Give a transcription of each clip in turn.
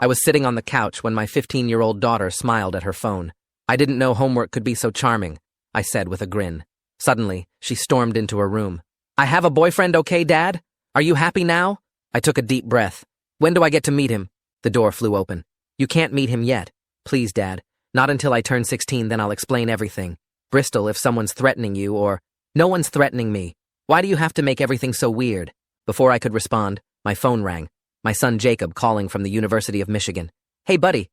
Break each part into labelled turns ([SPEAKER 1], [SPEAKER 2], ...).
[SPEAKER 1] I was sitting on the couch when my 15-year-old daughter smiled at her phone. I didn't know homework could be so charming, I said with a grin. Suddenly, she stormed into her room. I have a boyfriend, okay, Dad? Are you happy now? I took a deep breath. When do I get to meet him? The door flew open. You can't meet him yet. Please, Dad. Not until I turn 16, then I'll explain everything. Bristol, if someone's threatening you or... No one's threatening me. Why do you have to make everything so weird? Before I could respond, my phone rang. My son Jacob calling from the University of Michigan. Hey, buddy,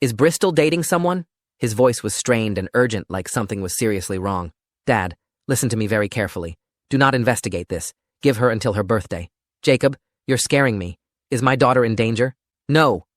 [SPEAKER 1] is Bristol dating someone? His voice was strained and urgent, like something was seriously wrong. Dad, listen to me very carefully. Do not investigate this. Give her until her birthday. Jacob, you're scaring me. Is my daughter in danger? No,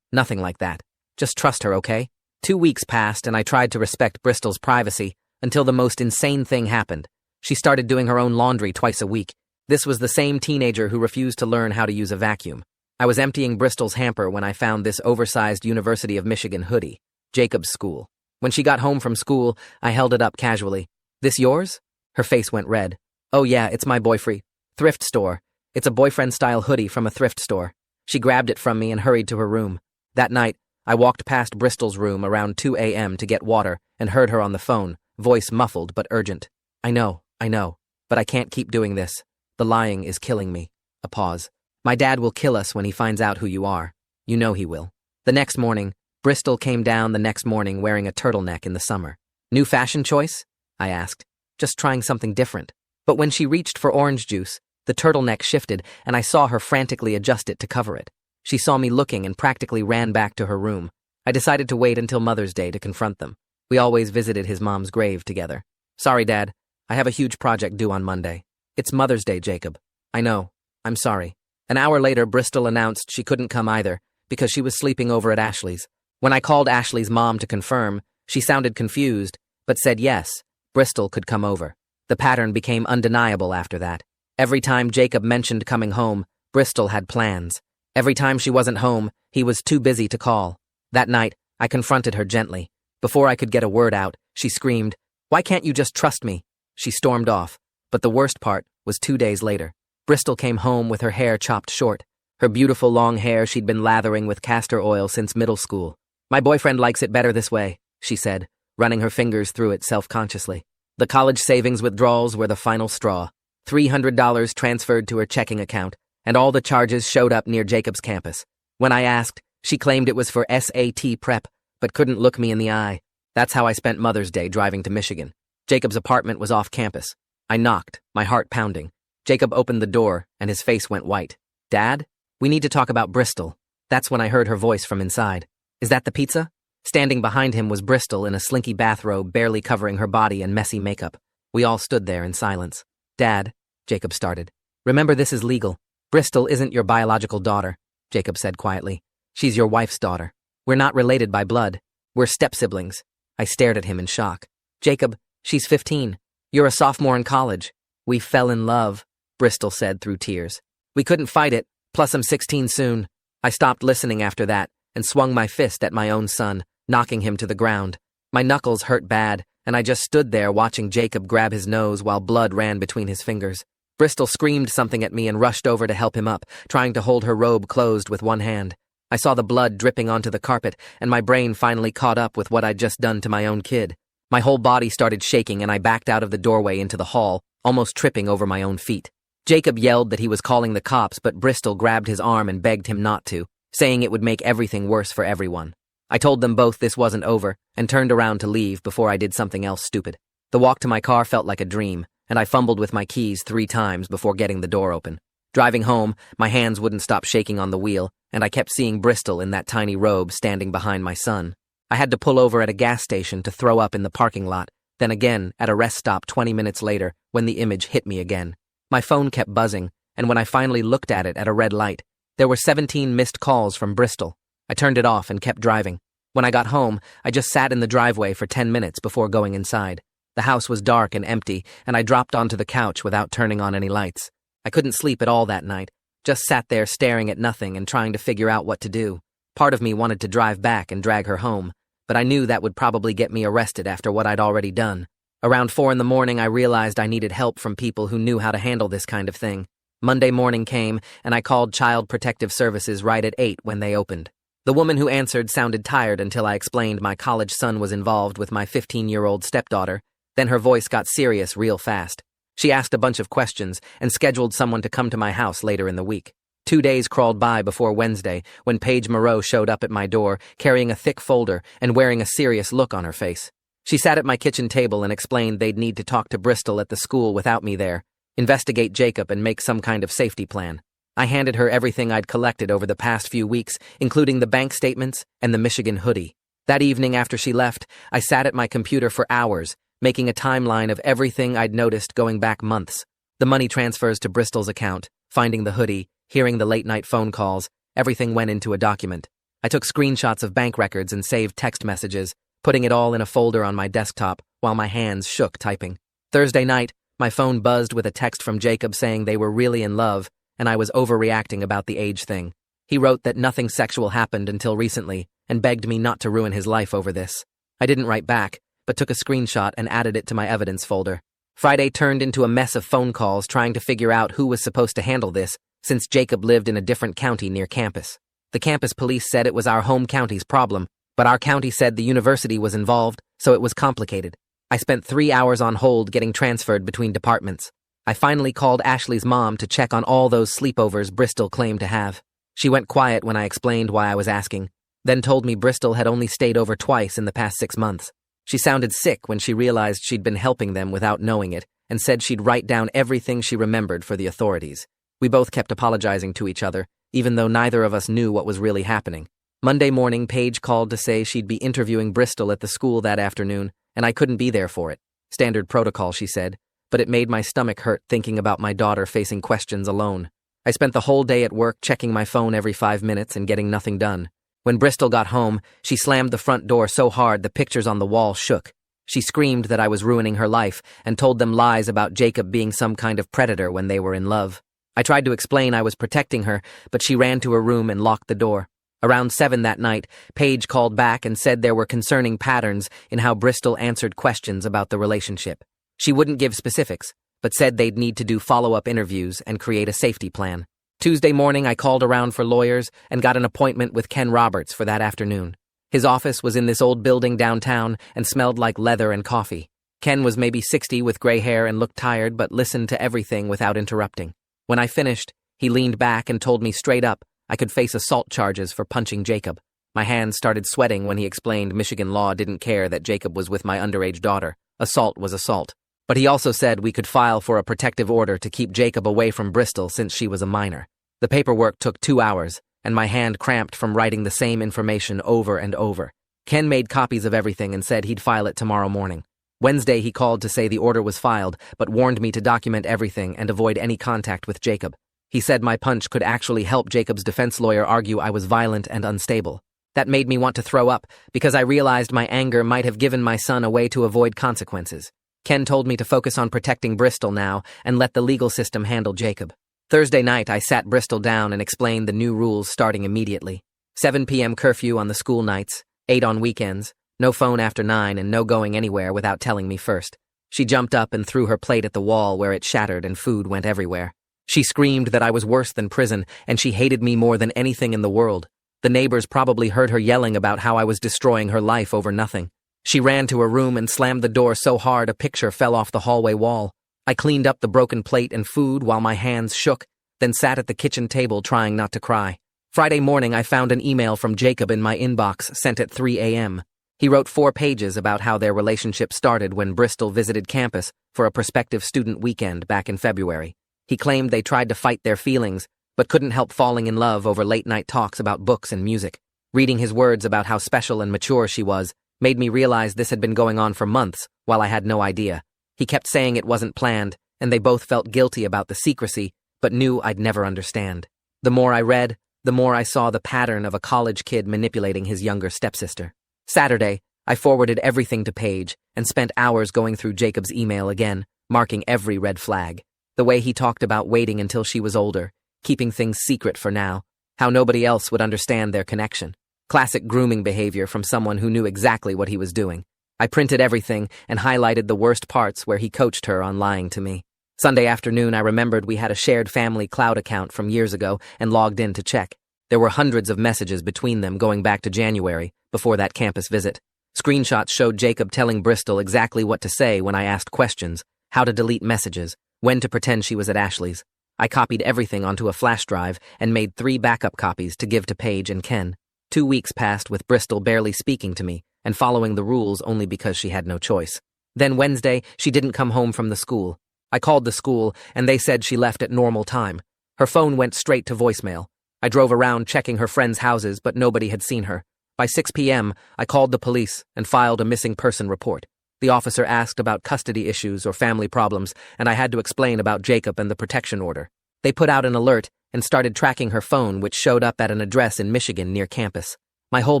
[SPEAKER 1] nothing like that. Just trust her, okay? 2 weeks passed and I tried to respect Bristol's privacy until the most insane thing happened. She started doing her own laundry twice a week. This was the same teenager who refused to learn how to use a vacuum. I was emptying Bristol's hamper when I found this oversized University of Michigan hoodie, Jacob's school. When she got home from school, I held it up casually. This yours? Her face went red. Oh yeah, it's my boyfriend. Thrift store. It's a boyfriend-style hoodie from a thrift store. She grabbed it from me and hurried to her room. That night, I walked past Bristol's room around 2 a.m. to get water and heard her on the phone, voice muffled but urgent. I know, but I can't keep doing this. The lying is killing me. A pause. My dad will kill us when he finds out who you are. You know he will. The next morning, Bristol came down the next morning wearing a turtleneck in the summer. New fashion choice? I asked. Just trying something different. But when she reached for orange juice, the turtleneck shifted and I saw her frantically adjust it to cover it. She saw me looking and practically ran back to her room. I decided to wait until Mother's Day to confront them. We always visited his mom's grave together. Sorry, Dad. I have a huge project due on Monday. It's Mother's Day, Jacob. I know. I'm sorry. An hour later, Bristol announced she couldn't come either because she was sleeping over at Ashley's. When I called Ashley's mom to confirm, she sounded confused, but said yes, Bristol could come over. The pattern became undeniable after that. Every time Jacob mentioned coming home, Bristol had plans. Every time she wasn't home, he was too busy to call. That night, I confronted her gently. Before I could get a word out, she screamed, "Why can't you just trust me?" She stormed off. But the worst part was 2 days later. Bristol came home with her hair chopped short. Her beautiful long hair she'd been lathering with castor oil since middle school. My boyfriend likes it better this way, she said, running her fingers through it self-consciously. The college savings withdrawals were the final straw. $300 transferred to her checking account, and all the charges showed up near Jacob's campus. When I asked, she claimed it was for SAT prep, but couldn't look me in the eye. That's how I spent Mother's Day driving to Michigan. Jacob's apartment was off campus. I knocked, my heart pounding. Jacob opened the door, and his face went white. Dad? We need to talk about Bristol. That's when I heard her voice from inside. Is that the pizza? Standing behind him was Bristol in a slinky bathrobe barely covering her body and messy makeup. We all stood there in silence. Dad, Jacob started. Remember, this is legal. Bristol isn't your biological daughter, Jacob said quietly. She's your wife's daughter. We're not related by blood. We're step-siblings. I stared at him in shock. Jacob, she's 15. You're a sophomore in college. We fell in love, Bristol said through tears. We couldn't fight it, plus I'm 16 soon. I stopped listening after that and swung my fist at my own son, knocking him to the ground. My knuckles hurt bad, and I just stood there watching Jacob grab his nose while blood ran between his fingers. Bristol screamed something at me and rushed over to help him up, trying to hold her robe closed with one hand. I saw the blood dripping onto the carpet, and my brain finally caught up with what I'd just done to my own kid. My whole body started shaking and I backed out of the doorway into the hall, almost tripping over my own feet. Jacob yelled that he was calling the cops, but Bristol grabbed his arm and begged him not to, saying it would make everything worse for everyone. I told them both this wasn't over and turned around to leave before I did something else stupid. The walk to my car felt like a dream, and I fumbled with my keys 3 times before getting the door open. Driving home, my hands wouldn't stop shaking on the wheel, and I kept seeing Bristol in that tiny robe standing behind my son. I had to pull over at a gas station to throw up in the parking lot, then again at a rest stop 20 minutes later when the image hit me again. My phone kept buzzing, and when I finally looked at it at a red light, there were 17 missed calls from Bristol. I turned it off and kept driving. When I got home, I just sat in the driveway for 10 minutes before going inside. The house was dark and empty, and I dropped onto the couch without turning on any lights. I couldn't sleep at all that night, just sat there staring at nothing and trying to figure out what to do. Part of me wanted to drive back and drag her home, but I knew that would probably get me arrested after what I'd already done. Around 4 in the morning, I realized I needed help from people who knew how to handle this kind of thing. Monday morning came, and I called Child Protective Services right at 8 when they opened. The woman who answered sounded tired until I explained my college son was involved with my 15-year-old stepdaughter. Then her voice got serious real fast. She asked a bunch of questions and scheduled someone to come to my house later in the week. 2 days crawled by before Wednesday when Paige Moreau showed up at my door carrying a thick folder and wearing a serious look on her face. She sat at my kitchen table and explained they'd need to talk to Bristol at the school without me there, investigate Jacob and make some kind of safety plan. I handed her everything I'd collected over the past few weeks, including the bank statements and the Michigan hoodie. That evening after she left, I sat at my computer for hours, making a timeline of everything I'd noticed going back months. The money transfers to Bristol's account, finding the hoodie, hearing the late-night phone calls, everything went into a document. I took screenshots of bank records and saved text messages, putting it all in a folder on my desktop while my hands shook typing. Thursday night, my phone buzzed with a text from Jacob saying they were really in love, and I was overreacting about the age thing. He wrote that nothing sexual happened until recently and begged me not to ruin his life over this. I didn't write back, but took a screenshot and added it to my evidence folder. Friday turned into a mess of phone calls trying to figure out who was supposed to handle this, since Jacob lived in a different county near campus. The campus police said it was our home county's problem, but our county said the university was involved, so it was complicated. I spent 3 hours on hold getting transferred between departments. I finally called Ashley's mom to check on all those sleepovers Bristol claimed to have. She went quiet when I explained why I was asking, then told me Bristol had only stayed over twice in the past 6 months. She sounded sick when she realized she'd been helping them without knowing it, and said she'd write down everything she remembered for the authorities. We both kept apologizing to each other, even though neither of us knew what was really happening. Monday morning, Paige called to say she'd be interviewing Bristol at the school that afternoon, and I couldn't be there for it. Standard protocol, she said, but it made my stomach hurt thinking about my daughter facing questions alone. I spent the whole day at work checking my phone every 5 minutes and getting nothing done. When Bristol got home, she slammed the front door so hard the pictures on the wall shook. She screamed that I was ruining her life and told them lies about Jacob being some kind of predator when they were in love. I tried to explain I was protecting her, but she ran to her room and locked the door. Around 7 that night, Paige called back and said there were concerning patterns in how Bristol answered questions about the relationship. She wouldn't give specifics, but said they'd need to do follow-up interviews and create a safety plan. Tuesday morning, I called around for lawyers and got an appointment with Ken Roberts for that afternoon. His office was in this old building downtown and smelled like leather and coffee. Ken was maybe 60 with gray hair and looked tired but listened to everything without interrupting. When I finished, he leaned back and told me straight up I could face assault charges for punching Jacob. My hands started sweating when he explained Michigan law didn't care that Jacob was with my underage daughter. Assault was assault. But he also said we could file for a protective order to keep Jacob away from Bristol since she was a minor. The paperwork took 2 hours, and my hand cramped from writing the same information over and over. Ken made copies of everything and said he'd file it tomorrow morning. Wednesday he called to say the order was filed, but warned me to document everything and avoid any contact with Jacob. He said my punch could actually help Jacob's defense lawyer argue I was violent and unstable. That made me want to throw up, because I realized my anger might have given my son a way to avoid consequences. Ken told me to focus on protecting Bristol now and let the legal system handle Jacob. Thursday night, I sat Bristol down and explained the new rules starting immediately. 7 p.m. curfew on the school nights, 8 on weekends, no phone after 9, and no going anywhere without telling me first. She jumped up and threw her plate at the wall where it shattered and food went everywhere. She screamed that I was worse than prison and she hated me more than anything in the world. The neighbors probably heard her yelling about how I was destroying her life over nothing. She ran to her room and slammed the door so hard a picture fell off the hallway wall. I cleaned up the broken plate and food while my hands shook, then sat at the kitchen table trying not to cry. Friday morning, I found an email from Jacob in my inbox sent at 3 a.m. He wrote 4 pages about how their relationship started when Bristol visited campus for a prospective student weekend back in February. He claimed they tried to fight their feelings, but couldn't help falling in love over late-night talks about books and music. Reading his words about how special and mature she was made me realize this had been going on for months, while I had no idea. He kept saying it wasn't planned, and they both felt guilty about the secrecy, but knew I'd never understand. The more I read, the more I saw the pattern of a college kid manipulating his younger stepsister. Saturday, I forwarded everything to Paige and spent hours going through Jacob's email again, marking every red flag. The way he talked about waiting until she was older, keeping things secret for now, how nobody else would understand their connection. Classic grooming behavior from someone who knew exactly what he was doing. I printed everything and highlighted the worst parts where he coached her on lying to me. Sunday afternoon, I remembered we had a shared family cloud account from years ago and logged in to check. There were hundreds of messages between them going back to January, before that campus visit. Screenshots showed Jacob telling Bristol exactly what to say when I asked questions, how to delete messages, when to pretend she was at Ashley's. I copied everything onto a flash drive and made 3 backup copies to give to Paige and Ken. 2 weeks passed with Bristol barely speaking to me and following the rules only because she had no choice. Then Wednesday, she didn't come home from the school. I called the school, and they said she left at normal time. Her phone went straight to voicemail. I drove around checking her friends' houses, but nobody had seen her. By 6 p.m., I called the police and filed a missing person report. The officer asked about custody issues or family problems, and I had to explain about Jacob and the protection order. They put out an alert and started tracking her phone, which showed up at an address in Michigan near campus. My whole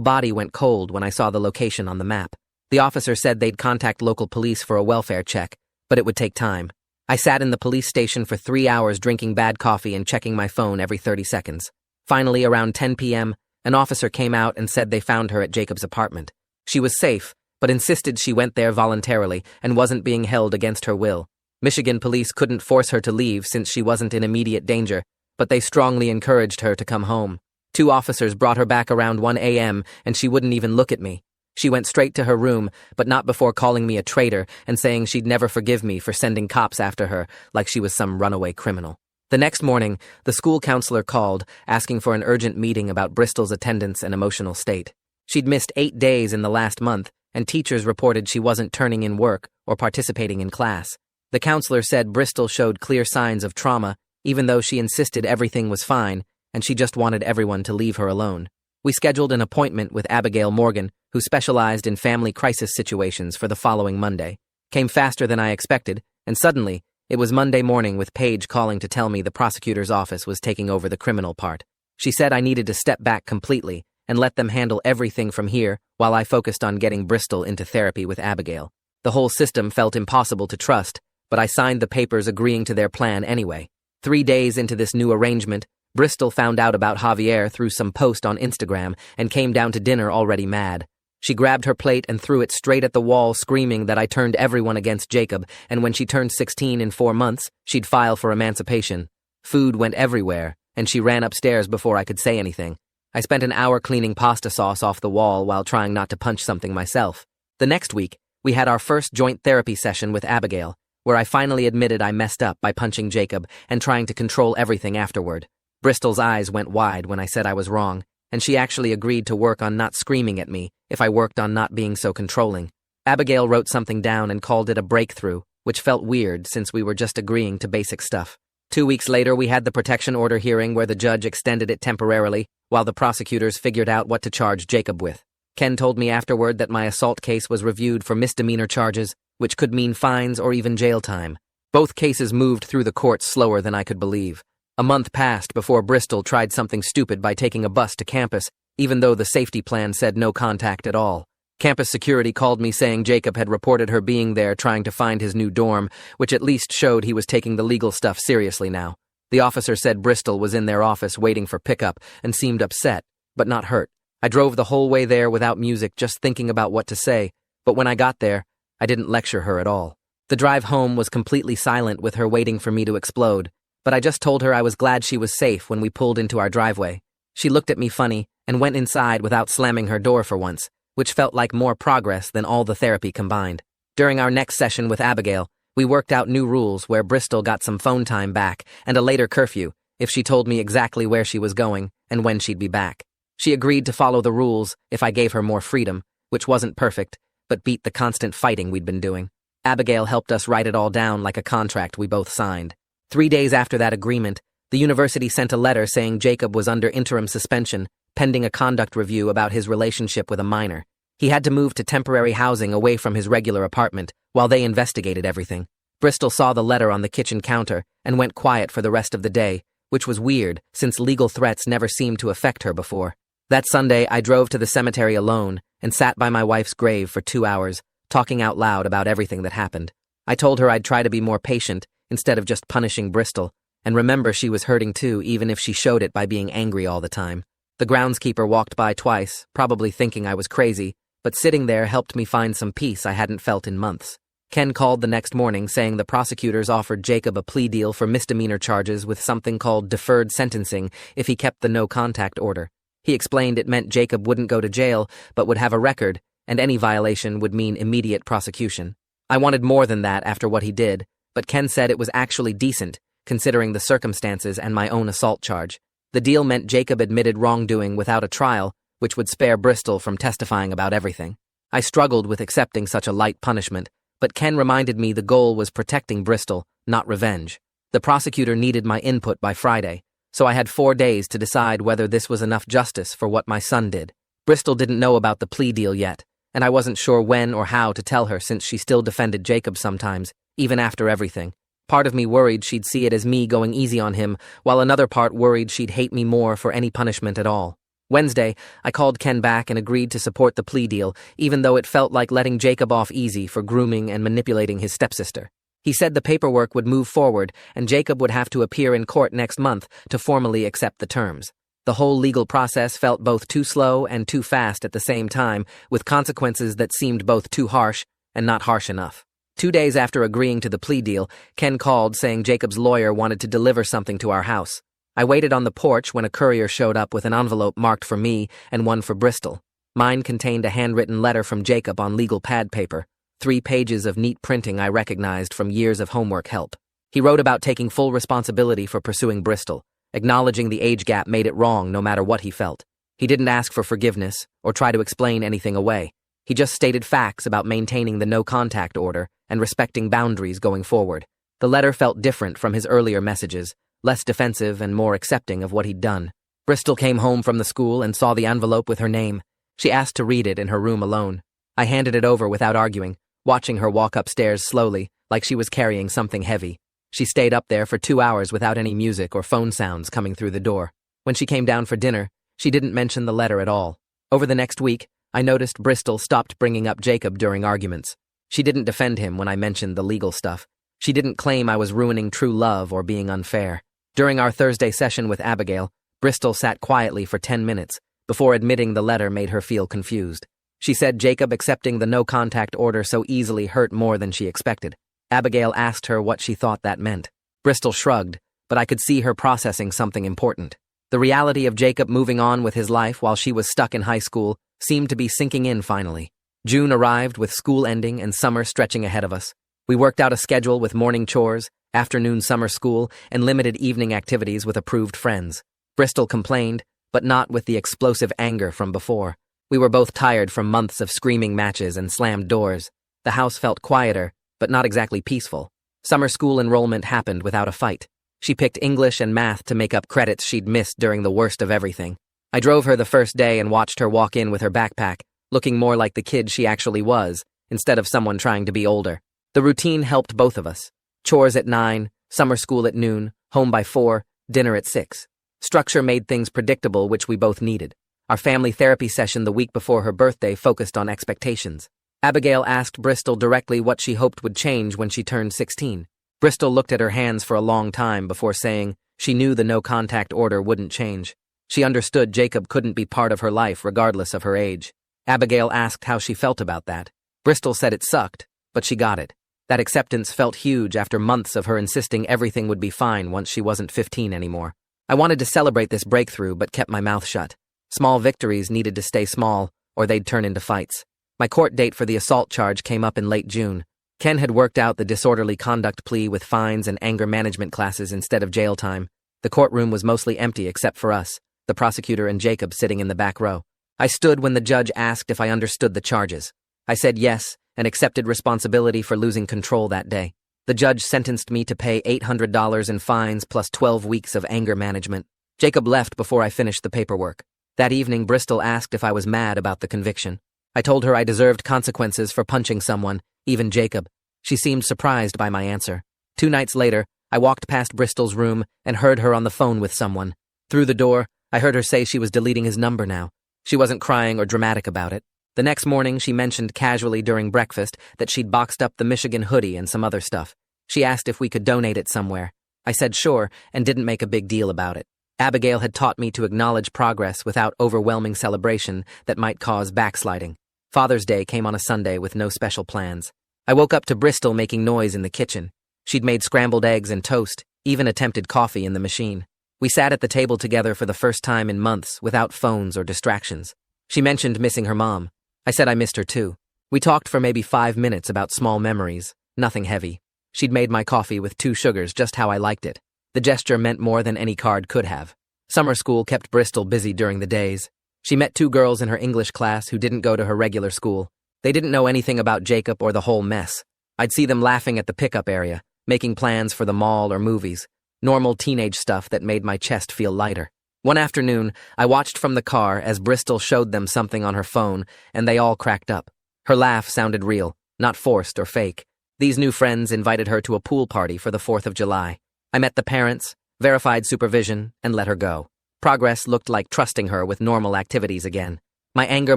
[SPEAKER 1] body went cold when I saw the location on the map. The officer said they'd contact local police for a welfare check, but it would take time. I sat in the police station for 3 hours drinking bad coffee and checking my phone every 30 seconds. Finally, around 10 p.m., an officer came out and said they found her at Jacob's apartment. She was safe, but insisted she went there voluntarily and wasn't being held against her will. Michigan police couldn't force her to leave since she wasn't in immediate danger, but they strongly encouraged her to come home. 2 officers brought her back around 1 a.m., and she wouldn't even look at me. She went straight to her room, but not before calling me a traitor and saying she'd never forgive me for sending cops after her like she was some runaway criminal. The next morning, the school counselor called, asking for an urgent meeting about Bristol's attendance and emotional state. She'd missed 8 days in the last month, and teachers reported she wasn't turning in work or participating in class. The counselor said Bristol showed clear signs of trauma, even though she insisted everything was fine, and she just wanted everyone to leave her alone. We scheduled an appointment with Abigail Morgan, who specialized in family crisis situations, for the following Monday. Came faster than I expected, and suddenly, it was Monday morning with Paige calling to tell me the prosecutor's office was taking over the criminal part. She said I needed to step back completely and let them handle everything from here while I focused on getting Bristol into therapy with Abigail. The whole system felt impossible to trust, but I signed the papers agreeing to their plan anyway. 3 days into this new arrangement, Bristol found out about Javier through some post on Instagram and came down to dinner already mad. She grabbed her plate and threw it straight at the wall, screaming that I turned everyone against Jacob, and when she turned 16 in 4 months, she'd file for emancipation. Food went everywhere, and she ran upstairs before I could say anything. I spent an hour cleaning pasta sauce off the wall while trying not to punch something myself. The next week, we had our first joint therapy session with Abigail, where I finally admitted I messed up by punching Jacob and trying to control everything afterward. Bristol's eyes went wide when I said I was wrong, and she actually agreed to work on not screaming at me if I worked on not being so controlling. Abigail wrote something down and called it a breakthrough, which felt weird since we were just agreeing to basic stuff. 2 weeks later, we had the protection order hearing where the judge extended it temporarily while the prosecutors figured out what to charge Jacob with. Ken told me afterward that my assault case was reviewed for misdemeanor charges, which could mean fines or even jail time. Both cases moved through the courts slower than I could believe. A month passed before Bristol tried something stupid by taking a bus to campus, even though the safety plan said no contact at all. Campus security called me saying Jacob had reported her being there trying to find his new dorm, which at least showed he was taking the legal stuff seriously now. The officer said Bristol was in their office waiting for pickup and seemed upset, but not hurt. I drove the whole way there without music, just thinking about what to say, but when I got there, I didn't lecture her at all. The drive home was completely silent with her waiting for me to explode, but I just told her I was glad she was safe when we pulled into our driveway. She looked at me funny and went inside without slamming her door for once, which felt like more progress than all the therapy combined. During our next session with Abigail, we worked out new rules where Bristol got some phone time back and a later curfew if she told me exactly where she was going and when she'd be back. She agreed to follow the rules if I gave her more freedom, which wasn't perfect, but beat the constant fighting we'd been doing. Abigail helped us write it all down like a contract we both signed. 3 days after that agreement, the university sent a letter saying Jacob was under interim suspension, pending a conduct review about his relationship with a minor. He had to move to temporary housing away from his regular apartment while they investigated everything. Bristol saw the letter on the kitchen counter and went quiet for the rest of the day, which was weird since legal threats never seemed to affect her before. That Sunday, I drove to the cemetery alone and sat by my wife's grave for 2 hours, talking out loud about everything that happened. I told her I'd try to be more patient instead of just punishing Bristol, and remember she was hurting too, even if she showed it by being angry all the time. The groundskeeper walked by twice, probably thinking I was crazy, but sitting there helped me find some peace I hadn't felt in months. Ken called the next morning saying the prosecutors offered Jacob a plea deal for misdemeanor charges with something called deferred sentencing if he kept the no-contact order. He explained it meant Jacob wouldn't go to jail but would have a record, and any violation would mean immediate prosecution. I wanted more than that after what he did, but Ken said it was actually decent, considering the circumstances and my own assault charge. The deal meant Jacob admitted wrongdoing without a trial, which would spare Bristol from testifying about everything. I struggled with accepting such a light punishment, but Ken reminded me the goal was protecting Bristol, not revenge. The prosecutor needed my input by Friday, so I had 4 days to decide whether this was enough justice for what my son did. Bristol didn't know about the plea deal yet, and I wasn't sure when or how to tell her since she still defended Jacob sometimes, even after everything. Part of me worried she'd see it as me going easy on him, while another part worried she'd hate me more for any punishment at all. Wednesday, I called Ken back and agreed to support the plea deal, even though it felt like letting Jacob off easy for grooming and manipulating his stepsister. He said the paperwork would move forward and Jacob would have to appear in court next month to formally accept the terms. The whole legal process felt both too slow and too fast at the same time, with consequences that seemed both too harsh and not harsh enough. 2 days after agreeing to the plea deal, Ken called saying Jacob's lawyer wanted to deliver something to our house. I waited on the porch when a courier showed up with an envelope marked for me and one for Bristol. Mine contained a handwritten letter from Jacob on legal pad paper, 3 pages of neat printing I recognized from years of homework help. He wrote about taking full responsibility for pursuing Bristol, acknowledging the age gap made it wrong no matter what he felt. He didn't ask for forgiveness or try to explain anything away. He just stated facts about maintaining the no-contact order and respecting boundaries going forward. The letter felt different from his earlier messages, less defensive and more accepting of what he'd done. Bristol came home from the school and saw the envelope with her name. She asked to read it in her room alone. I handed it over without arguing, watching her walk upstairs slowly, like she was carrying something heavy. She stayed up there for 2 hours without any music or phone sounds coming through the door. When she came down for dinner, she didn't mention the letter at all. Over the next week, I noticed Bristol stopped bringing up Jacob during arguments. She didn't defend him when I mentioned the legal stuff. She didn't claim I was ruining true love or being unfair. During our Thursday session with Abigail, Bristol sat quietly for 10 minutes before admitting the letter made her feel confused. She said Jacob accepting the no-contact order so easily hurt more than she expected. Abigail asked her what she thought that meant. Bristol shrugged, but I could see her processing something important. The reality of Jacob moving on with his life while she was stuck in high school seemed to be sinking in finally. June arrived with school ending and summer stretching ahead of us. We worked out a schedule with morning chores, afternoon summer school, and limited evening activities with approved friends. Bristol complained, but not with the explosive anger from before. We were both tired from months of screaming matches and slammed doors. The house felt quieter, but not exactly peaceful. Summer school enrollment happened without a fight. She picked English and math to make up credits she'd missed during the worst of everything. I drove her the first day and watched her walk in with her backpack, looking more like the kid she actually was, instead of someone trying to be older. The routine helped both of us. Chores at 9, summer school at noon, home by 4, dinner at 6. Structure made things predictable, which we both needed. Our family therapy session the week before her birthday focused on expectations. Abigail asked Bristol directly what she hoped would change when she turned 16. Bristol looked at her hands for a long time before saying she knew the no-contact order wouldn't change. She understood Jacob couldn't be part of her life regardless of her age. Abigail asked how she felt about that. Bristol said it sucked, but she got it. That acceptance felt huge after months of her insisting everything would be fine once she wasn't 15 anymore. I wanted to celebrate this breakthrough but kept my mouth shut. Small victories needed to stay small, or they'd turn into fights. My court date for the assault charge came up in late June. Ken had worked out the disorderly conduct plea with fines and anger management classes instead of jail time. The courtroom was mostly empty except for us, the prosecutor and Jacob sitting in the back row. I stood when the judge asked if I understood the charges. I said yes, and accepted responsibility for losing control that day. The judge sentenced me to pay $800 in fines plus 12 weeks of anger management. Jacob left before I finished the paperwork. That evening, Bristol asked if I was mad about the conviction. I told her I deserved consequences for punching someone, even Jacob. She seemed surprised by my answer. 2 nights later, I walked past Bristol's room and heard her on the phone with someone. Through the door, I heard her say she was deleting his number now. She wasn't crying or dramatic about it. The next morning, she mentioned casually during breakfast that she'd boxed up the Michigan hoodie and some other stuff. She asked if we could donate it somewhere. I said sure and didn't make a big deal about it. Abigail had taught me to acknowledge progress without overwhelming celebration that might cause backsliding. Father's Day came on a Sunday with no special plans. I woke up to Bristol making noise in the kitchen. She'd made scrambled eggs and toast, even attempted coffee in the machine. We sat at the table together for the first time in months, without phones or distractions. She mentioned missing her mom. I said I missed her too. We talked for maybe 5 minutes about small memories, nothing heavy. She'd made my coffee with 2 sugars just how I liked it. The gesture meant more than any card could have. Summer school kept Bristol busy during the days. She met 2 girls in her English class who didn't go to her regular school. They didn't know anything about Jacob or the whole mess. I'd see them laughing at the pickup area, making plans for the mall or movies. Normal teenage stuff that made my chest feel lighter. One afternoon, I watched from the car as Bristol showed them something on her phone, and they all cracked up. Her laugh sounded real, not forced or fake. These new friends invited her to a pool party for the 4th of July. I met the parents, verified supervision, and let her go. Progress looked like trusting her with normal activities again. My anger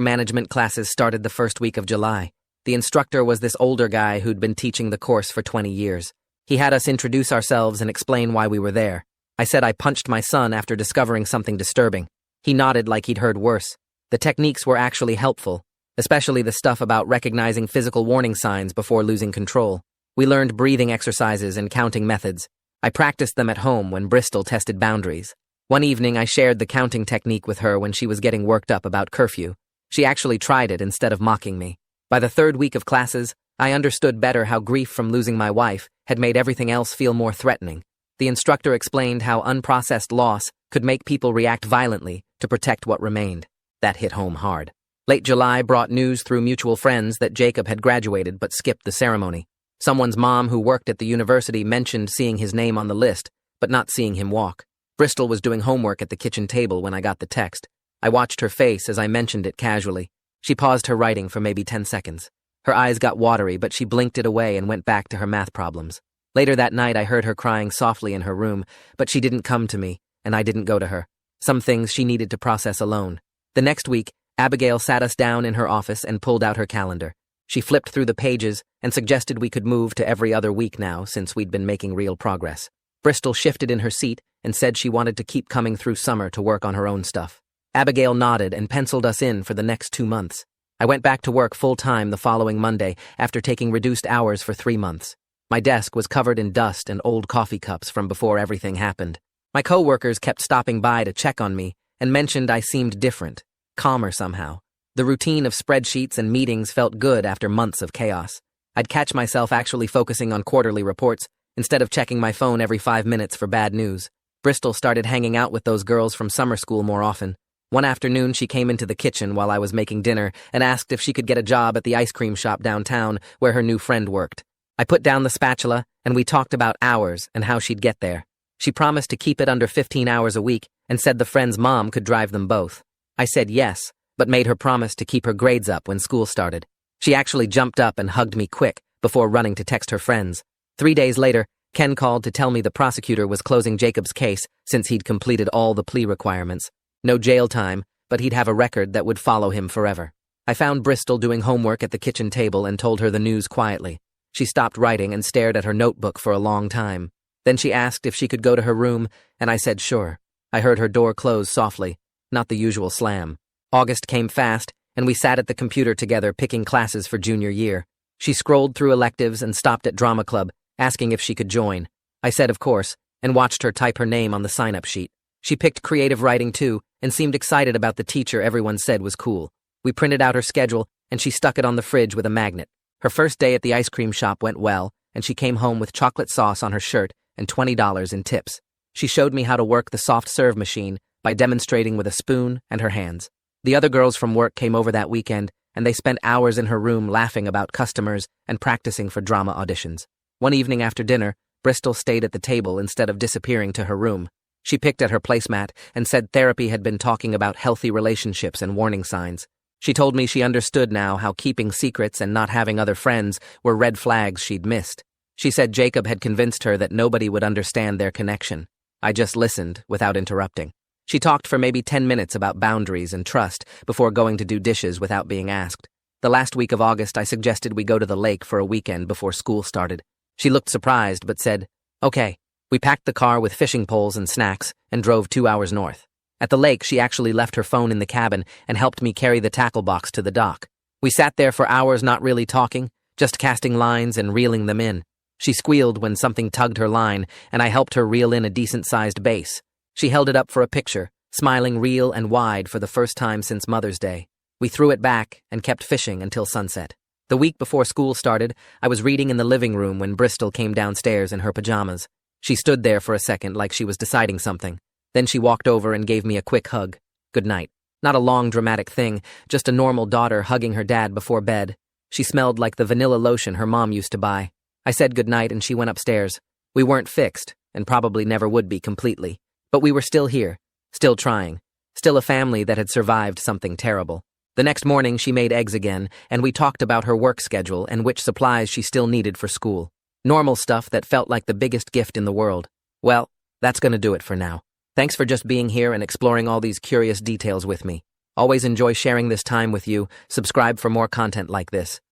[SPEAKER 1] management classes started the first week of July. The instructor was this older guy who'd been teaching the course for 20 years. He had us introduce ourselves and explain why we were there. I said I punched my son after discovering something disturbing. He nodded like he'd heard worse. The techniques were actually helpful, especially the stuff about recognizing physical warning signs before losing control. We learned breathing exercises and counting methods. I practiced them at home when Bristol tested boundaries. One evening, I shared the counting technique with her when she was getting worked up about curfew. She actually tried it instead of mocking me. By the 3rd week of classes, I understood better how grief from losing my wife had made everything else feel more threatening. The instructor explained how unprocessed loss could make people react violently to protect what remained. That hit home hard. Late July brought news through mutual friends that Jacob had graduated but skipped the ceremony. Someone's mom who worked at the university mentioned seeing his name on the list, but not seeing him walk. Bristol was doing homework at the kitchen table when I got the text. I watched her face as I mentioned it casually. She paused her writing for maybe 10 seconds. Her eyes got watery, but she blinked it away and went back to her math problems. Later that night, I heard her crying softly in her room, but she didn't come to me, and I didn't go to her. Some things she needed to process alone. The next week, Abigail sat us down in her office and pulled out her calendar. She flipped through the pages and suggested we could move to every other week now since we'd been making real progress. Bristol shifted in her seat and said she wanted to keep coming through summer to work on her own stuff. Abigail nodded and penciled us in for the next 2 months. I went back to work full-time the following Monday after taking reduced hours for 3 months. My desk was covered in dust and old coffee cups from before everything happened. My co-workers kept stopping by to check on me and mentioned I seemed different, calmer somehow. The routine of spreadsheets and meetings felt good after months of chaos. I'd catch myself actually focusing on quarterly reports instead of checking my phone every 5 minutes for bad news. Bristol started hanging out with those girls from summer school more often. One afternoon, she came into the kitchen while I was making dinner and asked if she could get a job at the ice cream shop downtown where her new friend worked. I put down the spatula, and we talked about hours and how she'd get there. She promised to keep it under 15 hours a week and said the friend's mom could drive them both. I said yes, but made her promise to keep her grades up when school started. She actually jumped up and hugged me quick before running to text her friends. 3 days later, Ken called to tell me the prosecutor was closing Jacob's case since he'd completed all the plea requirements. No jail time, but he'd have a record that would follow him forever. I found Bristol doing homework at the kitchen table and told her the news quietly. She stopped writing and stared at her notebook for a long time. Then she asked if she could go to her room, and I said sure. I heard her door close softly, not the usual slam. August came fast, and we sat at the computer together picking classes for junior year. She scrolled through electives and stopped at drama club, asking if she could join. I said of course, and watched her type her name on the sign-up sheet. She picked creative writing too, and seemed excited about the teacher everyone said was cool. We printed out her schedule, and she stuck it on the fridge with a magnet. Her first day at the ice cream shop went well, and she came home with chocolate sauce on her shirt and $20 in tips. She showed me how to work the soft serve machine by demonstrating with a spoon and her hands. The other girls from work came over that weekend, and they spent hours in her room laughing about customers and practicing for drama auditions. One evening after dinner, Bristol stayed at the table instead of disappearing to her room. She picked at her placemat and said therapy had been talking about healthy relationships and warning signs. She told me she understood now how keeping secrets and not having other friends were red flags she'd missed. She said Jacob had convinced her that nobody would understand their connection. I just listened without interrupting. She talked for maybe 10 minutes about boundaries and trust before going to do dishes without being asked. The last week of August, I suggested we go to the lake for a weekend before school started. She looked surprised but said, okay. We packed the car with fishing poles and snacks and drove 2 hours north. At the lake, she actually left her phone in the cabin and helped me carry the tackle box to the dock. We sat there for hours not really talking, just casting lines and reeling them in. She squealed when something tugged her line, and I helped her reel in a decent-sized bass. She held it up for a picture, smiling real and wide for the first time since Mother's Day. We threw it back and kept fishing until sunset. The week before school started, I was reading in the living room when Bristol came downstairs in her pajamas. She stood there for a second like she was deciding something. Then she walked over and gave me a quick hug. Good night. Not a long, dramatic thing, just a normal daughter hugging her dad before bed. She smelled like the vanilla lotion her mom used to buy. I said goodnight and she went upstairs. We weren't fixed, and probably never would be completely. But we were still here, still trying, still a family that had survived something terrible. The next morning she made eggs again, and we talked about her work schedule and which supplies she still needed for school. Normal stuff that felt like the biggest gift in the world. Well, that's gonna do it for now. Thanks for just being here and exploring all these curious details with me. Always enjoy sharing this time with you. Subscribe for more content like this.